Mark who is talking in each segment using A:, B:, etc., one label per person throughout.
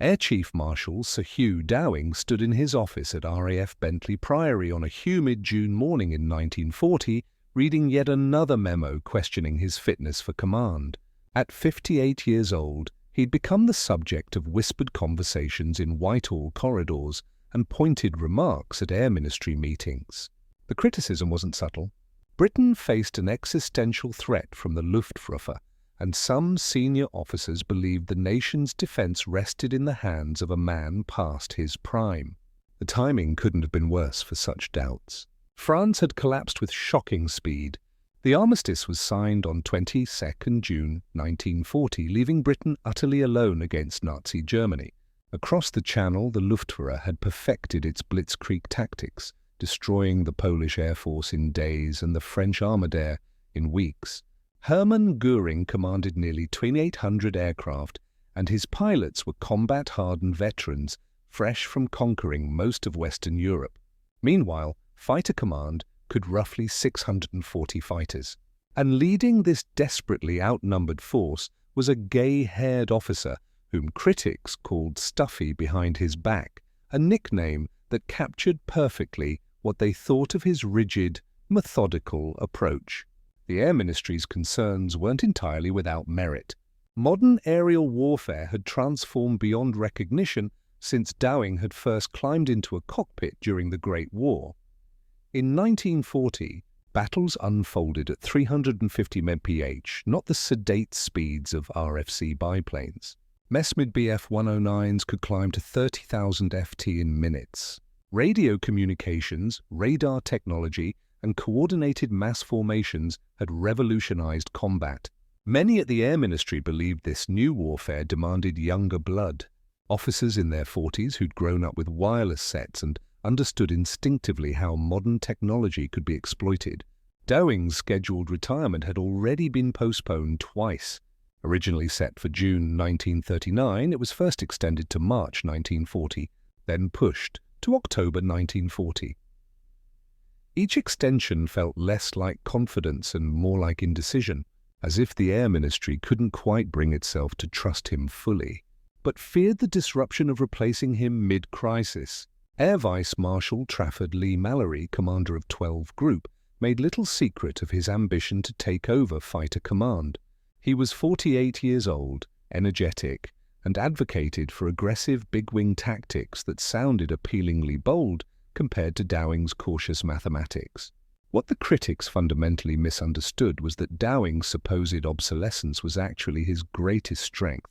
A: Air Chief Marshal Sir Hugh Dowding stood in his office at RAF Bentley Priory on a humid June morning in 1940, reading yet another memo questioning his fitness for command. At 58 years old, he'd become the subject of whispered conversations in Whitehall corridors and pointed remarks at Air Ministry meetings. The criticism wasn't subtle. Britain faced an existential threat from the Luftwaffe, and some senior officers believed the nation's defense rested in the hands of a man past his prime. The timing couldn't have been worse for such doubts. France had collapsed with shocking speed. The armistice was signed on 22nd June 1940, leaving Britain utterly alone against Nazi Germany. Across the Channel, the Luftwaffe had perfected its blitzkrieg tactics, destroying the Polish Air Force in days and the French armoured air in weeks. Hermann Göring commanded nearly 2,800 aircraft, and his pilots were combat-hardened veterans fresh from conquering most of Western Europe. Meanwhile, Fighter Command could roughly 640 fighters. And leading this desperately outnumbered force was a gay-haired officer whom critics called Stuffy behind his back, a nickname that captured perfectly what they thought of his rigid, methodical approach. The Air Ministry's concerns weren't entirely without merit. Modern aerial warfare had transformed beyond recognition since Dowding had first climbed into a cockpit during the Great War. In 1940, battles unfolded at 350 mph, not the sedate speeds of RFC biplanes. Messmid Bf-109s could climb to 30,000 ft in minutes. Radio communications, radar technology, and coordinated mass formations had revolutionized combat. Many at the Air Ministry believed this new warfare demanded younger blood. Officers in their 40s who'd grown up with wireless sets and understood instinctively how modern technology could be exploited. Dowding's scheduled retirement had already been postponed twice. Originally set for June 1939, it was first extended to March 1940, then pushed to October 1940. Each extension felt less like confidence and more like indecision, as if the Air Ministry couldn't quite bring itself to trust him fully, but feared the disruption of replacing him mid-crisis. Air Vice Marshal Trafford Lee Mallory, commander of 12 Group, made little secret of his ambition to take over Fighter Command. He was 48 years old, energetic, and advocated for aggressive big-wing tactics that sounded appealingly bold compared to Dowding's cautious mathematics. What the critics fundamentally misunderstood was that Dowding's supposed obsolescence was actually his greatest strength.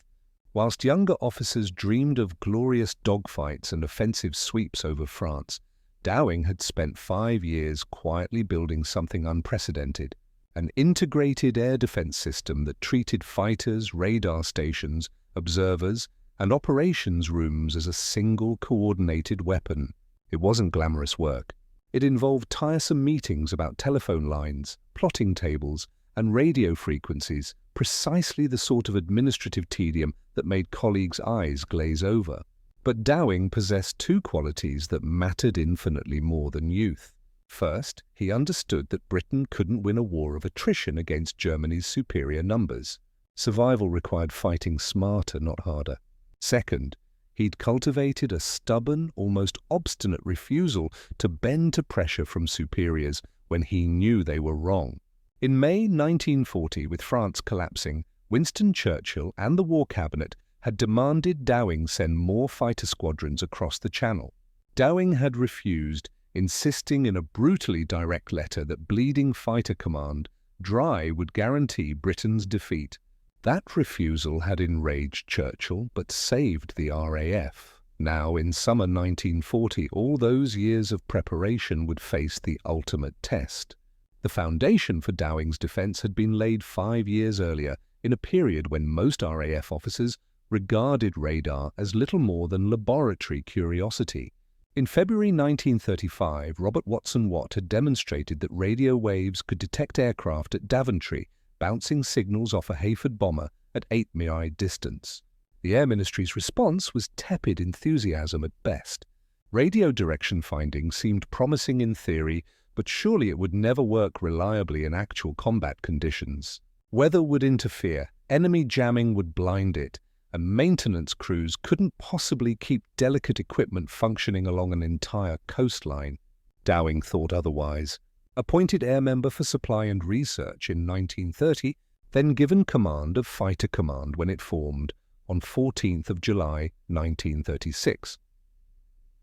A: Whilst younger officers dreamed of glorious dogfights and offensive sweeps over France, Dowding had spent 5 years quietly building something unprecedented, an integrated air defense system that treated fighters, radar stations, observers, and operations rooms as a single coordinated weapon. It wasn't glamorous work. It involved tiresome meetings about telephone lines, plotting tables, and radio frequencies, precisely the sort of administrative tedium that made colleagues' eyes glaze over. But Dowding possessed two qualities that mattered infinitely more than youth. First, he understood that Britain couldn't win a war of attrition against Germany's superior numbers. Survival required fighting smarter, not harder. Second, he'd cultivated a stubborn, almost obstinate refusal to bend to pressure from superiors when he knew they were wrong. In May 1940, with France collapsing, Winston Churchill and the War Cabinet had demanded Dowding send more fighter squadrons across the Channel. Dowding had refused, insisting in a brutally direct letter that bleeding Fighter Command dry would guarantee Britain's defeat. That refusal had enraged Churchill, but saved the RAF. Now, in summer 1940, all those years of preparation would face the ultimate test. The foundation for Dowding's defense had been laid 5 years earlier, in a period when most RAF officers regarded radar as little more than laboratory curiosity. In February 1935, Robert Watson Watt had demonstrated that radio waves could detect aircraft at Daventry, bouncing signals off a Hayford bomber at 8 mi distance. The Air Ministry's response was tepid enthusiasm at best. Radio direction findings seemed promising in theory, but surely it would never work reliably in actual combat conditions. Weather would interfere, enemy jamming would blind it, and maintenance crews couldn't possibly keep delicate equipment functioning along an entire coastline. Dowding thought otherwise. Appointed air member for supply and research in 1930, then given command of Fighter Command when it formed on 14th of July 1936.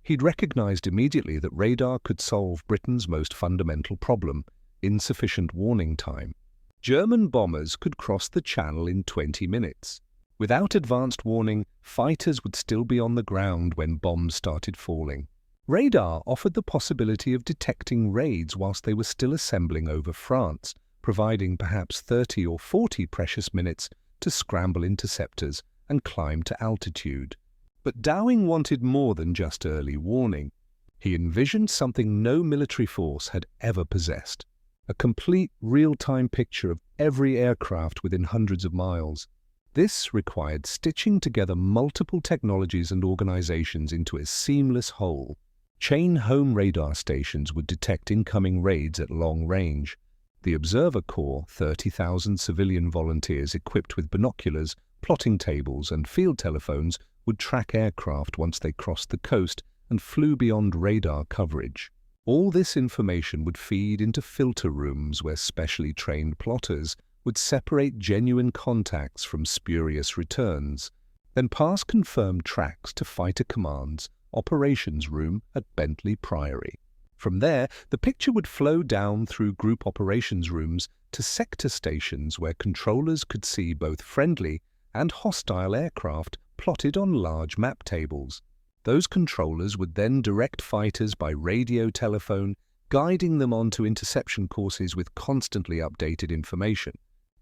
A: He'd recognized immediately that radar could solve Britain's most fundamental problem, insufficient warning time. German bombers could cross the Channel in 20 minutes. Without advanced warning, fighters would still be on the ground when bombs started falling. Radar offered the possibility of detecting raids whilst they were still assembling over France, providing perhaps 30 or 40 precious minutes to scramble interceptors and climb to altitude. But Dowding wanted more than just early warning. He envisioned something no military force had ever possessed: a complete real-time picture of every aircraft within hundreds of miles. This required stitching together multiple technologies and organizations into a seamless whole. Chain home radar stations would detect incoming raids at long range. The Observer Corps, 30,000 civilian volunteers equipped with binoculars, plotting tables, and field telephones, would track aircraft once they crossed the coast and flew beyond radar coverage. All this information would feed into filter rooms where specially trained plotters would separate genuine contacts from spurious returns, then pass confirmed tracks to Fighter Command's operations room at Bentley Priory. From there, the picture would flow down through group operations rooms to sector stations where controllers could see both friendly and hostile aircraft plotted on large map tables. Those controllers would then direct fighters by radio telephone, guiding them onto interception courses with constantly updated information.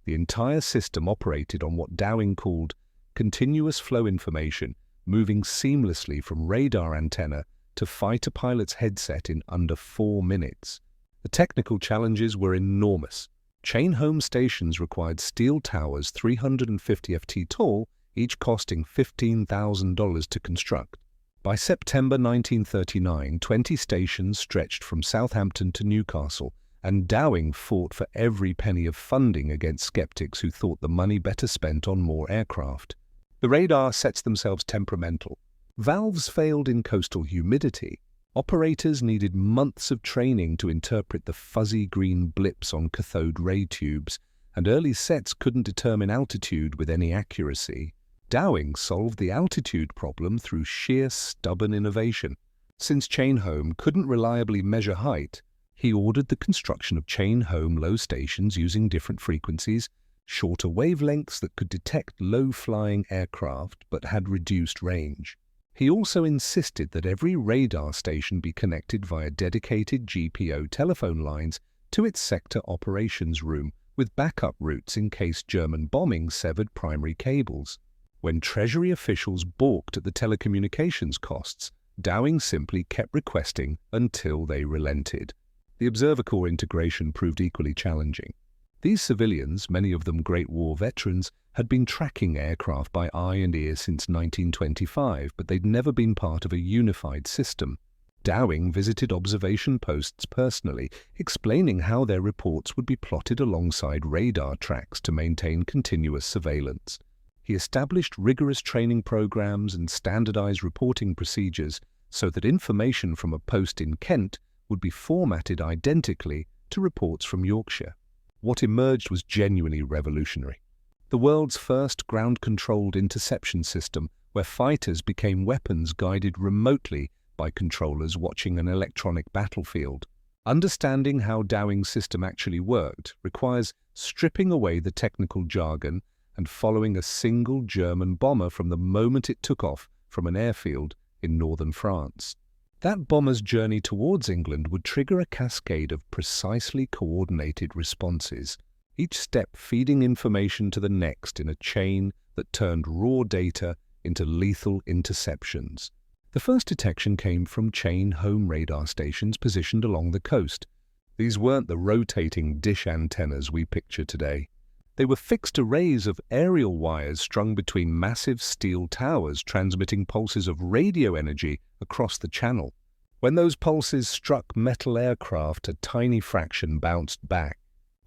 A: The entire system operated on what Dowding called continuous flow information, moving seamlessly from radar antenna to fighter pilot's headset in under 4 minutes. The technical challenges were enormous. Chain home stations required steel towers 350 ft tall, each costing $15,000 to construct. By September 1939, 20 stations stretched from Southampton to Newcastle, and Dowding fought for every penny of funding against skeptics who thought the money better spent on more aircraft. The radar sets themselves temperamental. Valves failed in coastal humidity. Operators needed months of training to interpret the fuzzy green blips on cathode ray tubes, and early sets couldn't determine altitude with any accuracy. Dowding solved the altitude problem through sheer stubborn innovation. Since chain home couldn't reliably measure height, he ordered the construction of chain home low stations using different frequencies, shorter wavelengths that could detect low-flying aircraft but had reduced range. He also insisted that every radar station be connected via dedicated GPO telephone lines to its sector operations room, with backup routes in case German bombing severed primary cables. When Treasury officials balked at the telecommunications costs, Dowding simply kept requesting until they relented. The Observer Corps integration proved equally challenging. These civilians, many of them Great War veterans, had been tracking aircraft by eye and ear since 1925, but they'd never been part of a unified system. Dowding visited observation posts personally, explaining how their reports would be plotted alongside radar tracks to maintain continuous surveillance. He established rigorous training programs and standardized reporting procedures so that information from a post in Kent would be formatted identically to reports from Yorkshire. What emerged was genuinely revolutionary. The world's first ground-controlled interception system, where fighters became weapons guided remotely by controllers watching an electronic battlefield. Understanding how Dowding's system actually worked requires stripping away the technical jargon and following a single German bomber from the moment it took off from an airfield in northern France. That bomber's journey towards England would trigger a cascade of precisely coordinated responses, each step feeding information to the next in a chain that turned raw data into lethal interceptions. The first detection came from chain home radar stations positioned along the coast. These weren't the rotating dish antennas we picture today. They were fixed arrays of aerial wires strung between massive steel towers transmitting pulses of radio energy across the channel. When those pulses struck metal aircraft, a tiny fraction bounced back.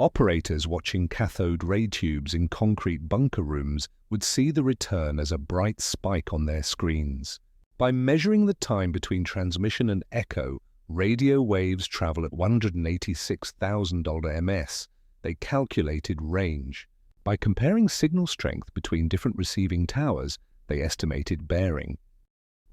A: Operators watching cathode ray tubes in concrete bunker rooms would see the return as a bright spike on their screens. By measuring the time between transmission and echo, radio waves travel at 186,000 ms. They calculated range. By comparing signal strength between different receiving towers, they estimated bearing.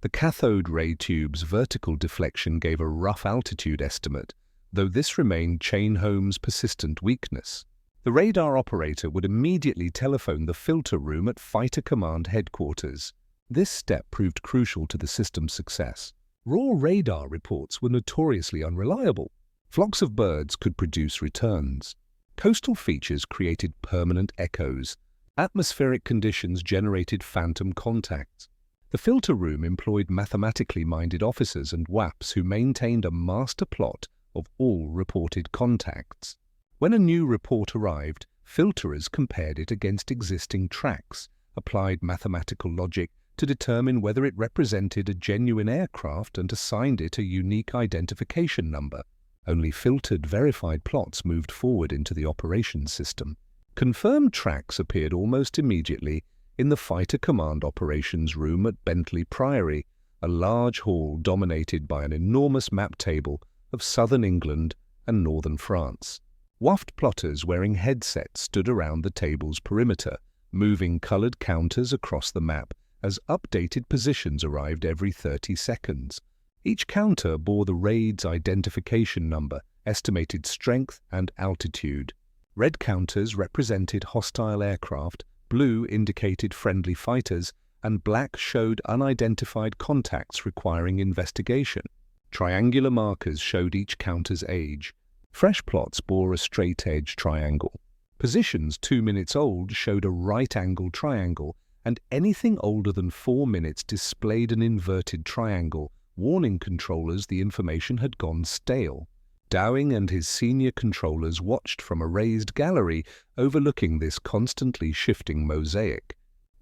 A: The cathode ray tube's vertical deflection gave a rough altitude estimate, though this remained Chain-Holmes' persistent weakness. The radar operator would immediately telephone the filter room at Fighter Command headquarters. This step proved crucial to the system's success. Raw radar reports were notoriously unreliable. Flocks of birds could produce returns. Coastal features created permanent echoes. Atmospheric conditions generated phantom contacts. The filter room employed mathematically minded officers and WAPs who maintained a master plot of all reported contacts. When a new report arrived, filterers compared it against existing tracks, applied mathematical logic to determine whether it represented a genuine aircraft and assigned it a unique identification number. Only filtered, verified plots moved forward into the operations system. Confirmed tracks appeared almost immediately in the Fighter Command operations room at Bentley Priory, a large hall dominated by an enormous map table of southern England and northern France. WAFT plotters wearing headsets stood around the table's perimeter, moving colored counters across the map as updated positions arrived every 30 seconds. Each counter bore the raid's identification number, estimated strength, and altitude. Red counters represented hostile aircraft, blue indicated friendly fighters, and black showed unidentified contacts requiring investigation. Triangular markers showed each counter's age. Fresh plots bore a straight-edge triangle. Positions 2 minutes old showed a right-angle triangle, and anything older than 4 minutes displayed an inverted triangle, warning controllers the information had gone stale. Dowding and his senior controllers watched from a raised gallery overlooking this constantly shifting mosaic.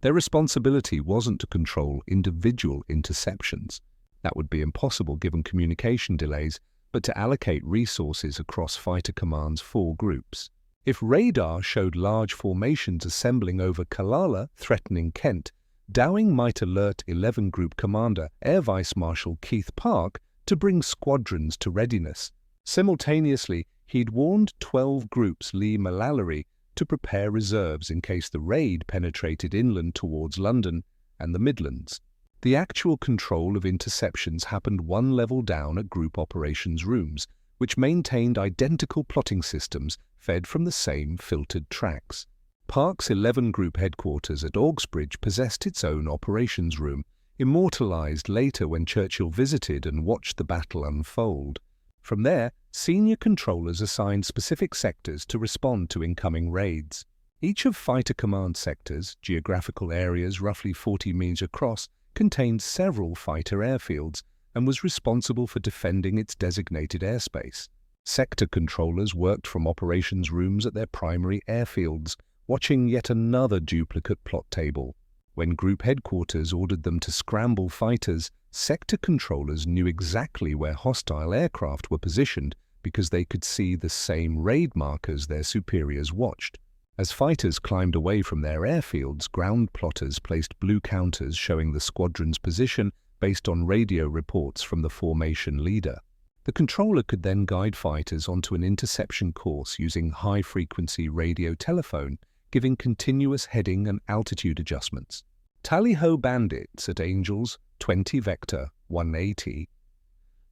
A: Their responsibility wasn't to control individual interceptions. That would be impossible given communication delays, but to allocate resources across Fighter Command's 4 groups. If radar showed large formations assembling over Killala, threatening Kent, Dowding might alert 11 Group Commander Air Vice Marshal Keith Park to bring squadrons to readiness. Simultaneously, he'd warned 12 Groups Lee Mallory to prepare reserves in case the raid penetrated inland towards London and the Midlands. The actual control of interceptions happened one level down at Group Operations rooms, which maintained identical plotting systems fed from the same filtered tracks. Park's 11 Group headquarters at Augsbridge possessed its own operations room, immortalized later when Churchill visited and watched the battle unfold. From there, senior controllers assigned specific sectors to respond to incoming raids. Each of Fighter Command sectors, geographical areas roughly 40 miles across, contained several fighter airfields and was responsible for defending its designated airspace. Sector controllers worked from operations rooms at their primary airfields, watching yet another duplicate plot table. When Group Headquarters ordered them to scramble fighters, sector controllers knew exactly where hostile aircraft were positioned because they could see the same raid markers their superiors watched. As fighters climbed away from their airfields, ground plotters placed blue counters showing the squadron's position based on radio reports from the formation leader. The controller could then guide fighters onto an interception course using high-frequency radio telephone, giving continuous heading and altitude adjustments. Tally-ho bandits at Angels 20 Vector 180.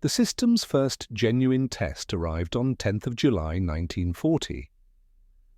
A: The system's first genuine test arrived on 10th of July 1940.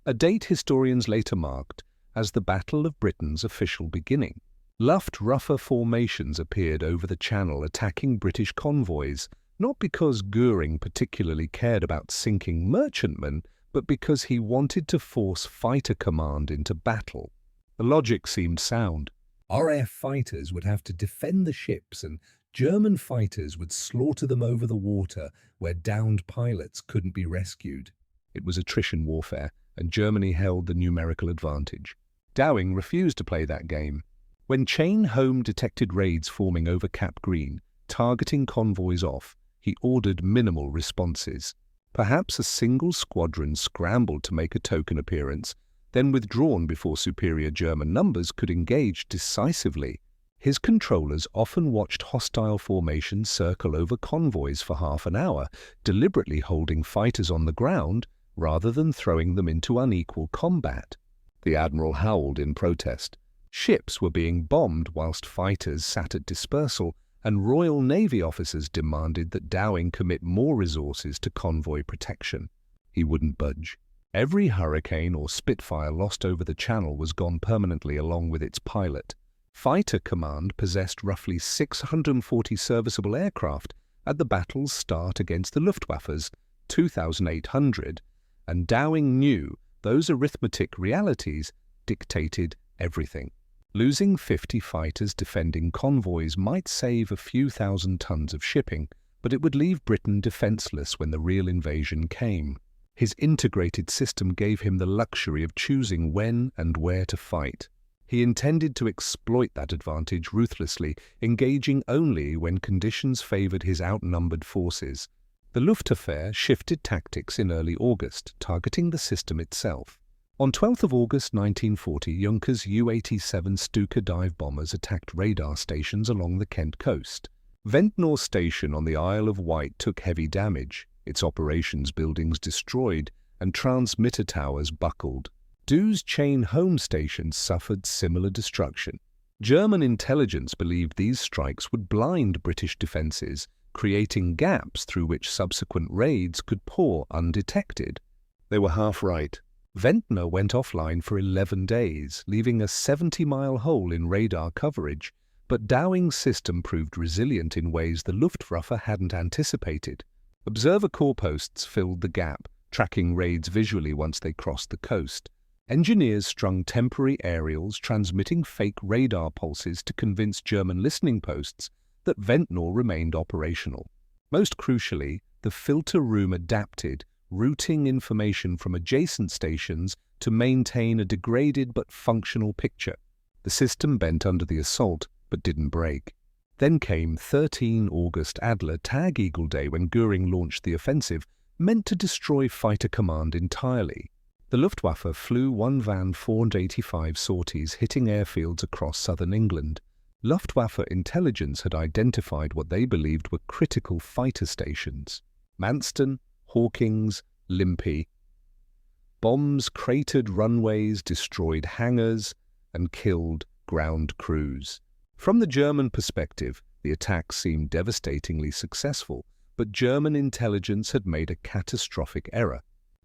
A: A date historians later marked as the Battle of Britain's official beginning. Luftwaffe formations appeared over the Channel attacking British convoys, not because Goering particularly cared about sinking merchantmen, but because he wanted to force Fighter Command into battle. The logic seemed sound. RAF fighters would have to defend the ships and German fighters would slaughter them over the water where downed pilots couldn't be rescued. It was attrition warfare, and Germany held the numerical advantage. Dowding refused to play that game. When Chain-Holmes detected raids forming over Cap Green, targeting convoys off, he ordered minimal responses. Perhaps a single squadron scrambled to make a token appearance, then withdrawn before superior German numbers could engage decisively. His controllers often watched hostile formations circle over convoys for half an hour, deliberately holding fighters on the ground rather than throwing them into unequal combat. The admiral howled in protest. Ships were being bombed whilst fighters sat at dispersal, and Royal Navy officers demanded that Dowding commit more resources to convoy protection. He wouldn't budge. Every Hurricane or Spitfire lost over the Channel was gone permanently along with its pilot. Fighter Command possessed roughly 640 serviceable aircraft at the battle's start against the Luftwaffe's 2,800, and Dowding knew those arithmetic realities dictated everything. Losing 50 fighters defending convoys might save a few thousand tons of shipping, but it would leave Britain defenseless when the real invasion came. His integrated system gave him the luxury of choosing when and where to fight. He intended to exploit that advantage ruthlessly, engaging only when conditions favored his outnumbered forces. The Luftwaffe shifted tactics in early August, targeting the system itself. On 12th of August 1940, Juncker's U-87 Stuka dive bombers attacked radar stations along the Kent coast. Ventnor Station on the Isle of Wight took heavy damage, its operations buildings destroyed, and transmitter towers buckled. Dew's Chain Home Station suffered similar destruction. German intelligence believed these strikes would blind British defences, creating gaps through which subsequent raids could pour undetected. They were half right. Ventnor went offline for 11 days, leaving a 70-mile hole in radar coverage, but Dowding's system proved resilient in ways the Luftwaffe hadn't anticipated. Observer corps posts filled the gap, tracking raids visually once they crossed the coast. Engineers strung temporary aerials transmitting fake radar pulses to convince German listening posts that Ventnor remained operational. Most crucially, the filter room adapted, routing information from adjacent stations to maintain a degraded but functional picture. The system bent under the assault, but didn't break. Then came 13 August Adler Tag Eagle Day, when Göring launched the offensive, meant to destroy Fighter Command entirely. The Luftwaffe flew one van 485 sorties, hitting airfields across southern England. Luftwaffe intelligence had identified what they believed were critical fighter stations: Manston, Hawkins, Limpy. Bombs cratered runways, destroyed hangars, and killed ground crews. From the German perspective, the attack seemed devastatingly successful, but German intelligence had made a catastrophic error.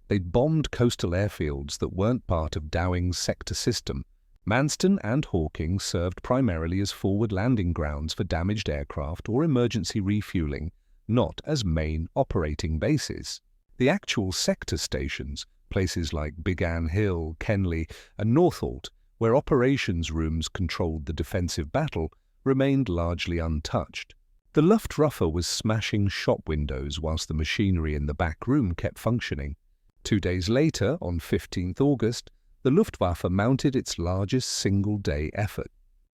A: They'd bombed coastal airfields that weren't part of Dowding's sector system. Manston and Hawkins served primarily as forward landing grounds for damaged aircraft or emergency refueling, not as main operating bases. The actual sector stations, places like Big Ann Hill, Kenley, and Northolt, where operations rooms controlled the defensive battle, remained largely untouched. The Luftwaffe was smashing shop windows whilst the machinery in the back room kept functioning. 2 days later, on 15th August, the Luftwaffe mounted its largest single-day effort.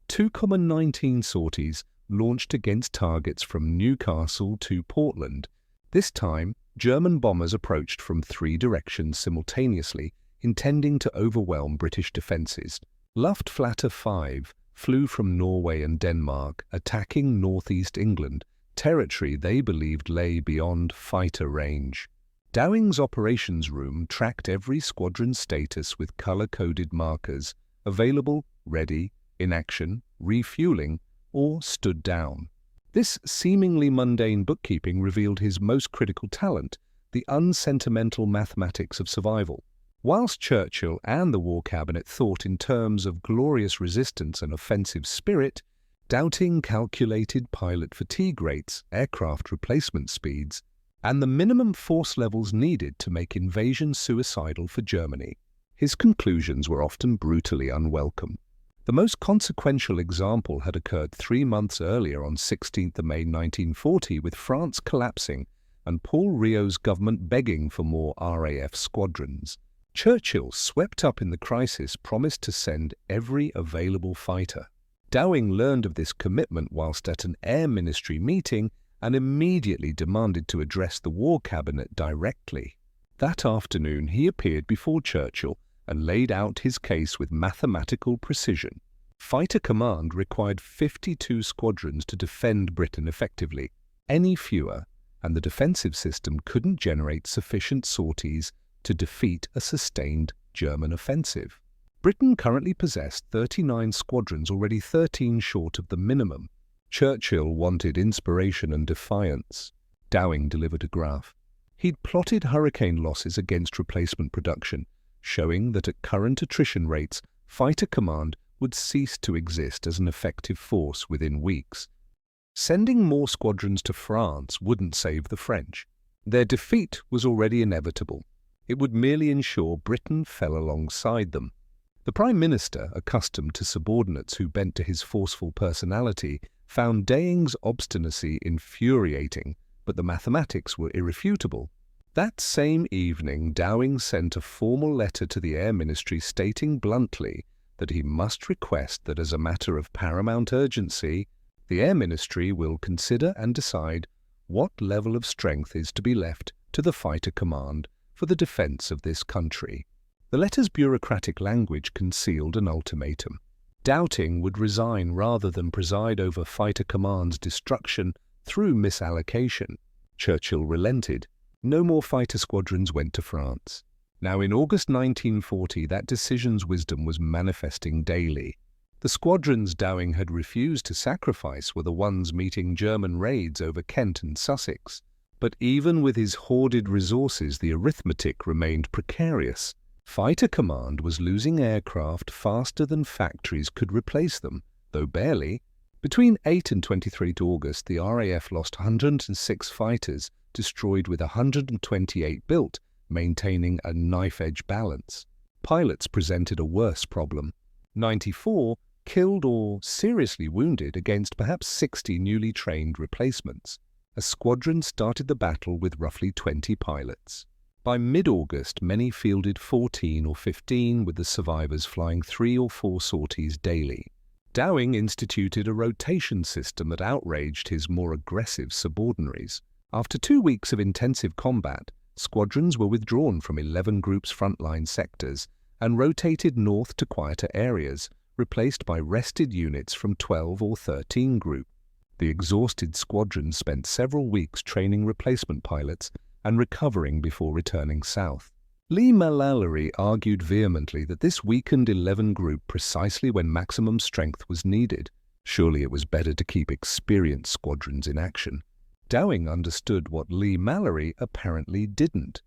A: 2,19 sorties launched against targets from Newcastle to Portland. This time, German bombers approached from 3 directions simultaneously, intending to overwhelm British defences. Luftflotte 5 flew from Norway and Denmark, attacking northeast England, territory they believed lay beyond fighter range. Dowding's operations room tracked every squadron's status with color-coded markers: available, ready, in action, refueling, or stood down. This seemingly mundane bookkeeping revealed his most critical talent, the unsentimental mathematics of survival. Whilst Churchill and the War Cabinet thought in terms of glorious resistance and offensive spirit, Dowding calculated pilot fatigue rates, aircraft replacement speeds, and the minimum force levels needed to make invasion suicidal for Germany. His conclusions were often brutally unwelcome. The most consequential example had occurred 3 months earlier on 16th May 1940, with France collapsing and Paul Riot's government begging for more RAF squadrons. Churchill, swept up in the crisis, promised to send every available fighter. Dowding learned of this commitment whilst at an Air Ministry meeting and immediately demanded to address the War Cabinet directly. That afternoon he appeared before Churchill and laid out his case with mathematical precision. Fighter command required 52 squadrons to defend Britain effectively. Any fewer, and the defensive system couldn't generate sufficient sorties to defeat a sustained German offensive. Britain currently possessed 39 squadrons, already 13 short of the minimum. Churchill wanted inspiration and defiance. Dowding delivered a graph. He'd plotted hurricane losses against replacement production, showing that at current attrition rates, fighter command would cease to exist as an effective force within weeks. Sending more squadrons to France wouldn't save the French. Their defeat was already inevitable. It would merely ensure Britain fell alongside them. The Prime Minister, accustomed to subordinates who bent to his forceful personality, found Dowding's obstinacy infuriating, but the mathematics were irrefutable. That same evening, Dowding sent a formal letter to the Air Ministry stating bluntly that he must request that as a matter of paramount urgency, the Air Ministry will consider and decide what level of strength is to be left to the fighter command for the defence of this country. The letter's bureaucratic language concealed an ultimatum. Dowding would resign rather than preside over fighter command's destruction through misallocation. Churchill relented. No more fighter squadrons went to France. Now, in August 1940, that decision's wisdom was manifesting daily. The squadrons Dowding had refused to sacrifice were the ones meeting German raids over Kent and Sussex. But even with his hoarded resources, the arithmetic remained precarious. Fighter command was losing aircraft faster than factories could replace them, though barely. Between 8 and 23 August, the RAF lost 106 fighters, destroyed with 128 built, maintaining a knife-edge balance. Pilots presented a worse problem. 94 killed or seriously wounded against perhaps 60 newly trained replacements. A squadron started the battle with roughly 20 pilots. By mid-August, many fielded 14 or 15, with the survivors flying 3 or 4 sorties daily. Dowding instituted a rotation system that outraged his more aggressive subordinaries. After 2 weeks of intensive combat, squadrons were withdrawn from 11 groups' frontline sectors and rotated north to quieter areas, replaced by rested units from 12 or 13 group. The exhausted squadrons spent several weeks training replacement pilots and recovering before returning south. Lee-Mallory argued vehemently that this weakened 11 group precisely when maximum strength was needed. Surely it was better to keep experienced squadrons in action. Dowding understood what Lee-Mallory apparently didn't.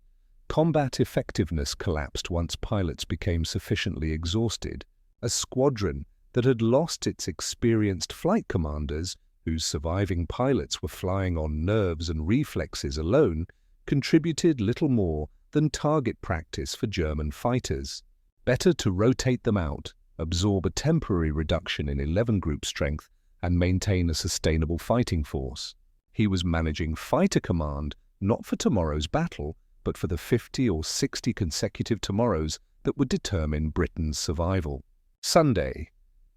A: Combat effectiveness collapsed once pilots became sufficiently exhausted. A squadron that had lost its experienced flight commanders, whose surviving pilots were flying on nerves and reflexes alone, contributed little more than target practice for German fighters. Better to rotate them out, absorb a temporary reduction in 11 group strength, and maintain a sustainable fighting force. He was managing fighter command not for tomorrow's battle, but for the 50 or 60 consecutive tomorrows that would determine Britain's survival. Sunday,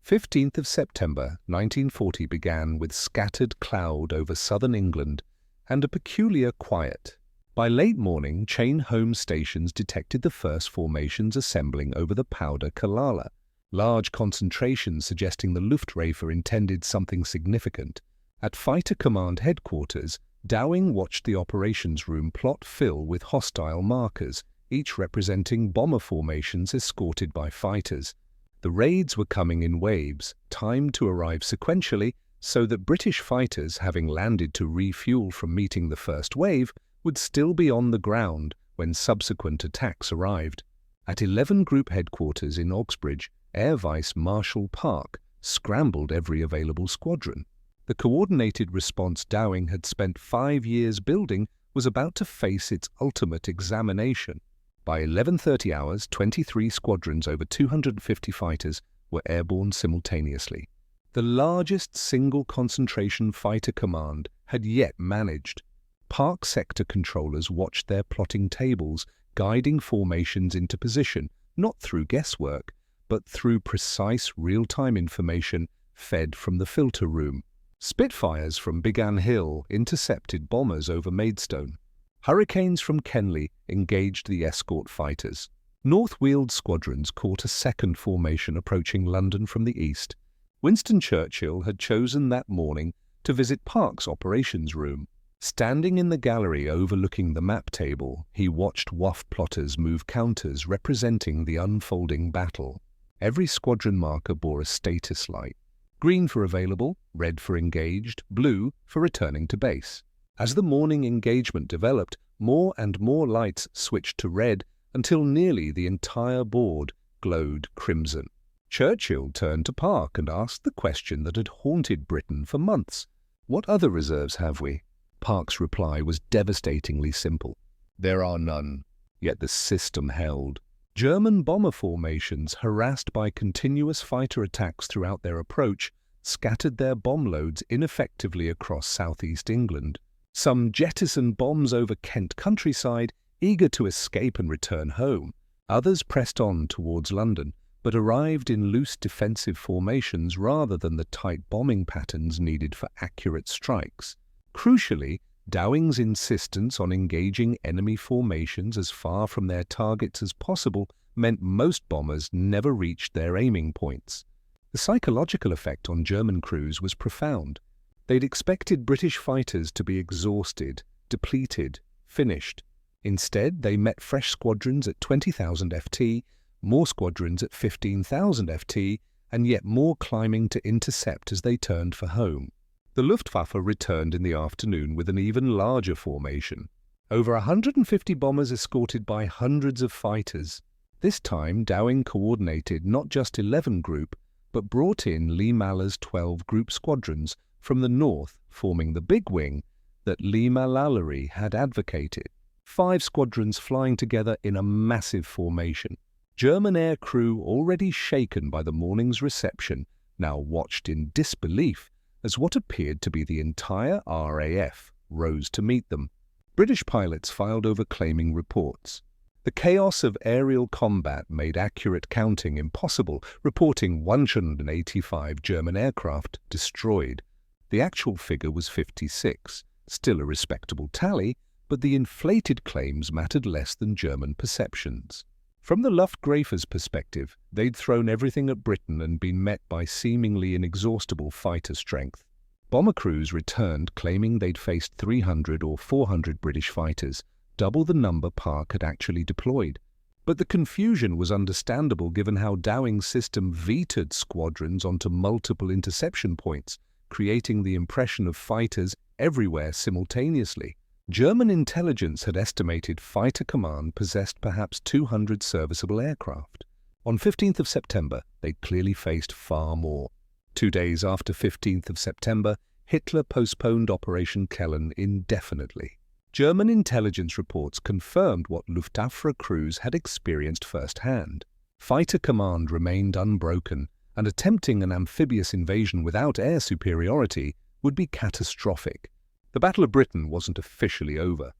A: 15th of September 1940 began with scattered cloud over southern England and a peculiar quiet. By late morning, chain home stations detected the first formations assembling over the Powder Kalala, large concentrations suggesting the Luftwaffe intended something significant. At Fighter Command headquarters, Dowding watched the operations room plot fill with hostile markers, each representing bomber formations escorted by fighters. The raids were coming in waves, timed to arrive sequentially, so that British fighters, having landed to refuel from meeting the first wave, would still be on the ground when subsequent attacks arrived. At 11 Group headquarters in Oxbridge, Air Vice Marshal Park scrambled every available squadron. The coordinated response Dowding had spent 5 years building was about to face its ultimate examination. By 11:30 hours, 23 squadrons over 250 fighters were airborne simultaneously. The largest single concentration fighter command had yet managed. Park sector controllers watched their plotting tables, guiding formations into position, not through guesswork, but through precise real-time information fed from the filter room. Spitfires from Biggin Hill intercepted bombers over Maidstone. Hurricanes from Kenley engaged the escort fighters. North-wheeled squadrons caught a second formation approaching London from the east. Winston Churchill had chosen that morning to visit Park's operations room. Standing in the gallery overlooking the map table, he watched WAF plotters move counters representing the unfolding battle. Every squadron marker bore a status light: green for available, red for engaged, blue for returning to base. As the morning engagement developed, more and more lights switched to red until nearly the entire board glowed crimson. Churchill turned to Park and asked the question that had haunted Britain for months. "What other reserves have we?" Park's reply was devastatingly simple: "There are none." Yet the system held. German bomber formations, harassed by continuous fighter attacks throughout their approach, scattered their bomb loads ineffectively across southeast England. Some jettisoned bombs over Kent countryside, eager to escape and return home. Others pressed on towards London, but arrived in loose defensive formations rather than the tight bombing patterns needed for accurate strikes. Crucially, Dowding's insistence on engaging enemy formations as far from their targets as possible meant most bombers never reached their aiming points. The psychological effect on German crews was profound. They'd expected British fighters to be exhausted, depleted, finished. Instead, they met fresh squadrons at 20,000 FT, more squadrons at 15,000 FT, and yet more climbing to intercept as they turned for home. The Luftwaffe returned in the afternoon with an even larger formation. Over 150 bombers escorted by hundreds of fighters. This time, Dowding coordinated not just 11 group, but brought in Lee-Mallory's 12 group squadrons from the north, forming the big wing that Lee-Mallory had advocated. 5 squadrons flying together in a massive formation. German air crew, already shaken by the morning's reception, now watched in disbelief as what appeared to be the entire RAF rose to meet them. British pilots filed over claiming reports. The chaos of aerial combat made accurate counting impossible, reporting 185 German aircraft destroyed. The actual figure was 56, still a respectable tally, but the inflated claims mattered less than German perceptions. From the Luftwaffe's perspective, they'd thrown everything at Britain and been met by seemingly inexhaustible fighter strength. Bomber crews returned claiming they'd faced 300 or 400 British fighters, double the number Park had actually deployed. But the confusion was understandable given how Dowding's system vetoed squadrons onto multiple interception points, creating the impression of fighters everywhere simultaneously. German intelligence had estimated Fighter Command possessed perhaps 200 serviceable aircraft. On 15th of September, they clearly faced far more. 2 days after 15th of September, Hitler postponed Operation Kellen indefinitely. German intelligence reports confirmed what Luftwaffe crews had experienced firsthand. Fighter Command remained unbroken, and attempting an amphibious invasion without air superiority would be catastrophic. The Battle of Britain wasn't officially over.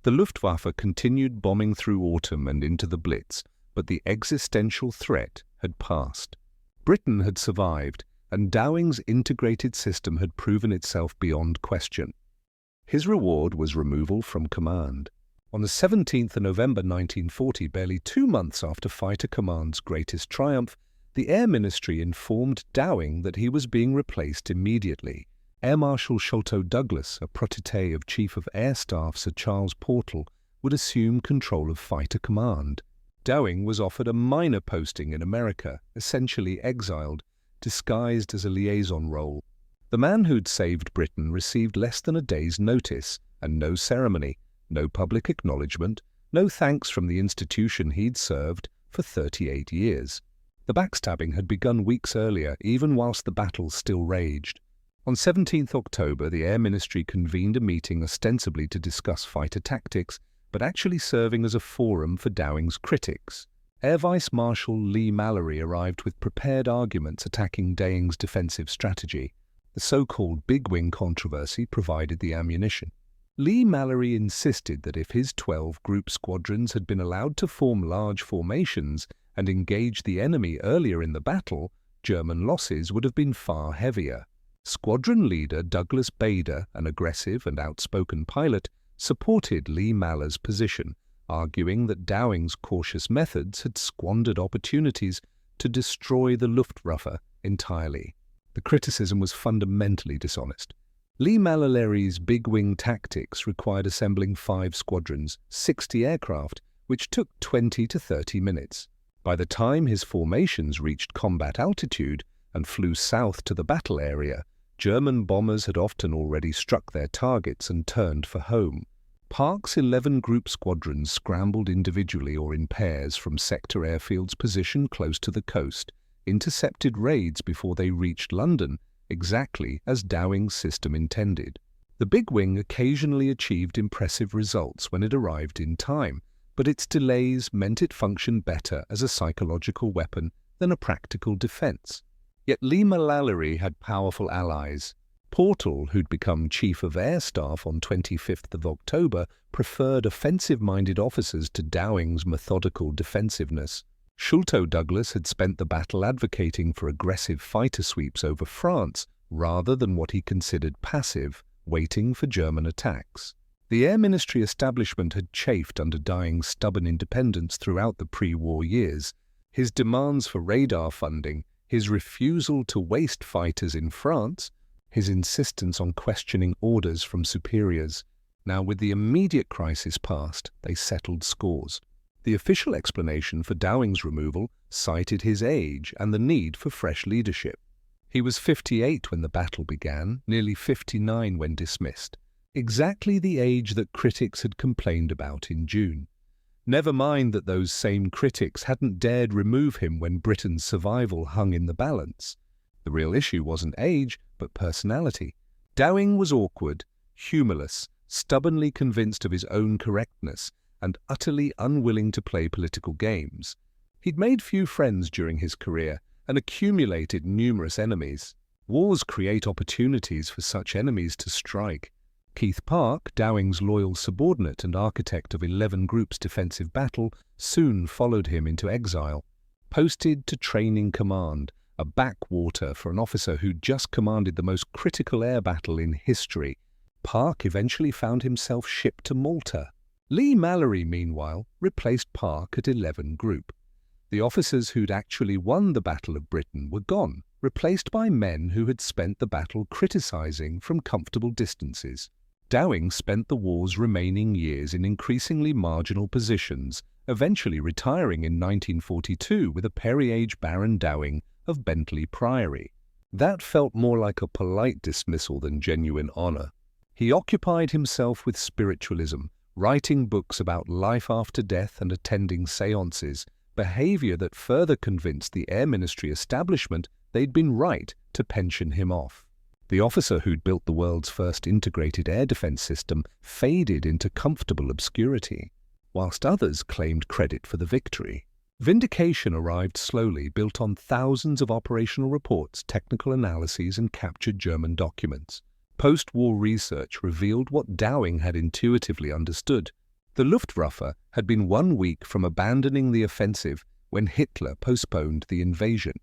A: The Luftwaffe continued bombing through autumn and into the Blitz, but the existential threat had passed. Britain had survived, and Dowding's integrated system had proven itself beyond question. His reward was removal from command. On the 17th of November 1940, barely 2 months after Fighter Command's greatest triumph, the Air Ministry informed Dowding that he was being replaced immediately. Air Marshal Sholto Douglas, a protégé of Chief of Air Staff Sir Charles Portal, would assume control of Fighter Command. Dowding was offered a minor posting in America, essentially exiled, disguised as a liaison role. The man who'd saved Britain received less than a day's notice, and no ceremony, no public acknowledgement, no thanks from the institution he'd served for 38 years. The backstabbing had begun weeks earlier, even whilst the battle still raged. On 17th October, the Air Ministry convened a meeting ostensibly to discuss fighter tactics, but actually serving as a forum for Dowding's critics. Air Vice Marshal Lee-Mallory arrived with prepared arguments attacking Dowding's defensive strategy. The so-called Big Wing controversy provided the ammunition. Lee-Mallory insisted that if his 12 group squadrons had been allowed to form large formations and engage the enemy earlier in the battle, German losses would have been far heavier. Squadron leader Douglas Bader, an aggressive and outspoken pilot, supported Lee Maller's position, arguing that Dowding's cautious methods had squandered opportunities to destroy the Luftwaffe entirely. The criticism was fundamentally dishonest. Lee Mallory's big-wing tactics required assembling 5 squadrons, 60 aircraft, which took 20 to 30 minutes. By the time his formations reached combat altitude and flew south to the battle area, German bombers had often already struck their targets and turned for home. Park's 11 group squadrons scrambled individually or in pairs from sector airfields positioned close to the coast, intercepted raids before they reached London, exactly as Dowding's system intended. The big wing occasionally achieved impressive results when it arrived in time, but its delays meant it functioned better as a psychological weapon than a practical defense. Yet Lee Mallory had powerful allies. Portal, who'd become Chief of Air Staff on 25th of October, preferred offensive-minded officers to Dowding's methodical defensiveness. Sholto-Douglas had spent the battle advocating for aggressive fighter sweeps over France rather than what he considered passive, waiting for German attacks. The Air Ministry establishment had chafed under Dowding's stubborn independence throughout the pre-war years. His demands for radar funding, his refusal to waste fighters in France, his insistence on questioning orders from superiors. Now, with the immediate crisis past, they settled scores. The official explanation for Dowding's removal cited his age and the need for fresh leadership. He was 58 when the battle began, nearly 59 when dismissed, exactly the age that critics had complained about in June. Never mind that those same critics hadn't dared remove him when Britain's survival hung in the balance. The real issue wasn't age, but personality. Dowding was awkward, humorless, stubbornly convinced of his own correctness, and utterly unwilling to play political games. He'd made few friends during his career and accumulated numerous enemies. Wars create opportunities for such enemies to strike. Keith Park, Dowding's loyal subordinate and architect of 11 Group's defensive battle, soon followed him into exile. Posted to Training Command, a backwater for an officer who'd just commanded the most critical air battle in history, Park eventually found himself shipped to Malta. Lee Mallory, meanwhile, replaced Park at 11 Group. The officers who'd actually won the Battle of Britain were gone, replaced by men who had spent the battle criticizing from comfortable distances. Dowding spent the war's remaining years in increasingly marginal positions, eventually retiring in 1942 with a Peerage Baron Dowding of Bentley Priory. That felt more like a polite dismissal than genuine honor. He occupied himself with spiritualism, writing books about life after death and attending seances, behavior that further convinced the Air Ministry establishment they'd been right to pension him off. The officer who'd built the world's first integrated air defense system faded into comfortable obscurity, whilst others claimed credit for the victory. Vindication arrived slowly, built on thousands of operational reports, technical analyses, and captured German documents. Post-war research revealed what Dowding had intuitively understood. The Luftwaffe had been 1 week from abandoning the offensive when Hitler postponed the invasion.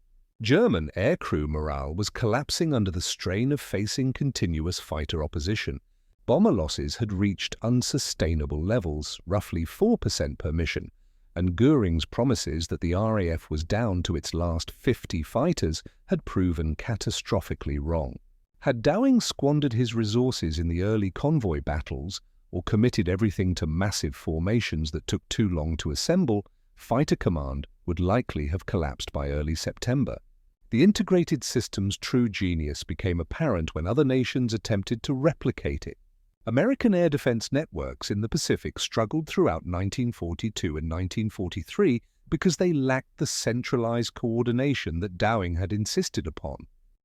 A: German aircrew morale was collapsing under the strain of facing continuous fighter opposition. Bomber losses had reached unsustainable levels, roughly 4% per mission, and Göring's promises that the RAF was down to its last 50 fighters had proven catastrophically wrong. Had Dowding squandered his resources in the early convoy battles, or committed everything to massive formations that took too long to assemble, fighter command would likely have collapsed by early September. The integrated system's true genius became apparent when other nations attempted to replicate it. American air defense networks in the Pacific struggled throughout 1942 and 1943 because they lacked the centralized coordination that Dowding had insisted upon.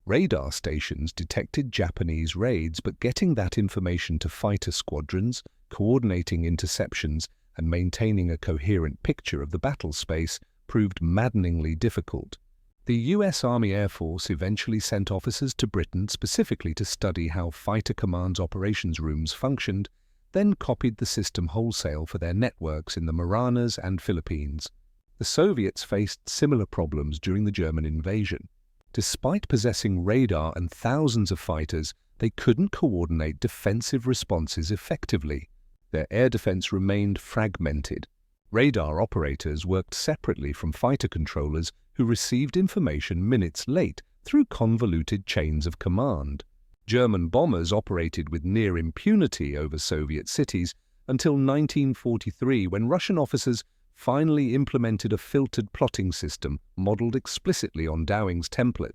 A: Radar stations detected Japanese raids, but getting that information to fighter squadrons, coordinating interceptions, and maintaining a coherent picture of the battle space proved maddeningly difficult. The U.S. Army Air Force eventually sent officers to Britain specifically to study how Fighter Command's operations rooms functioned, then copied the system wholesale for their networks in the Marianas and Philippines. The Soviets faced similar problems during the German invasion. Despite possessing radar and thousands of fighters, they couldn't coordinate defensive responses effectively. Their air defense remained fragmented. Radar operators worked separately from fighter controllers who received information minutes late through convoluted chains of command. German bombers operated with near impunity over Soviet cities until 1943, when Russian officers finally implemented a filtered plotting system modeled explicitly on Dowding's template.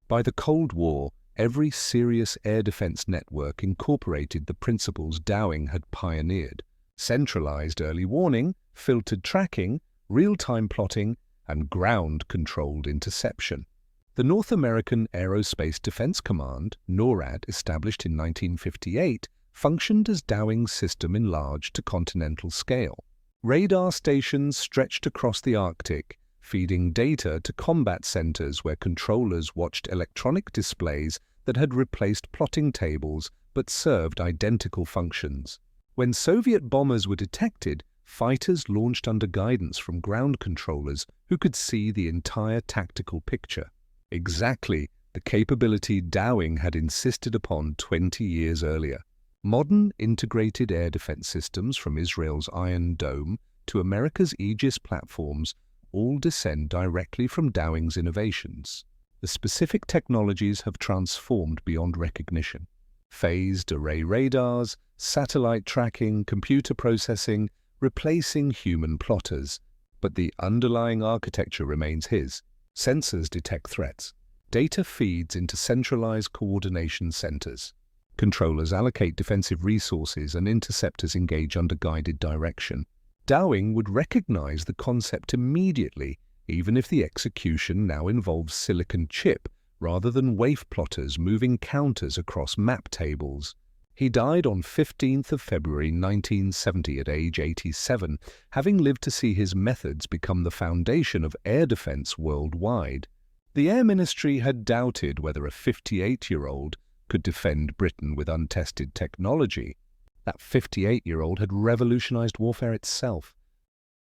A: By the Cold War, every serious air defense network incorporated the principles Dowding had pioneered: centralized early warning, filtered tracking, real-time plotting, and ground-controlled interception. The North American Aerospace Defense Command, NORAD, established in 1958, functioned as Dowding's system enlarged to continental scale. Radar stations stretched across the Arctic, feeding data to combat centers where controllers watched electronic displays that had replaced plotting tables but served identical functions. When Soviet bombers were detected, fighters launched under guidance from ground controllers who could see the entire tactical picture. Exactly the capability Dowding had insisted upon 20 years earlier. Modern integrated air defense systems, from Israel's Iron Dome to America's Aegis platforms, all descend directly from Dowding's innovations. The specific technologies have transformed beyond recognition. Phased array radars, satellite tracking, computer processing, replacing human plotters. But the underlying architecture remains his. Sensors detect threats. Data feeds into centralized coordination centers. Controllers allocate defensive resources, and interceptors engage under guided direction. Dowding would recognize the concept immediately, even if the execution now involves silicon chip rather than wave plotters moving counters across map tables. He died on 15th of February 1970 at age 87, having lived to see his methods become the foundation of air defense worldwide. The Air Ministry had doubted whether a 58-year-old could defend Britain with untested technology. That 58-year-old had revolutionized warfare itself.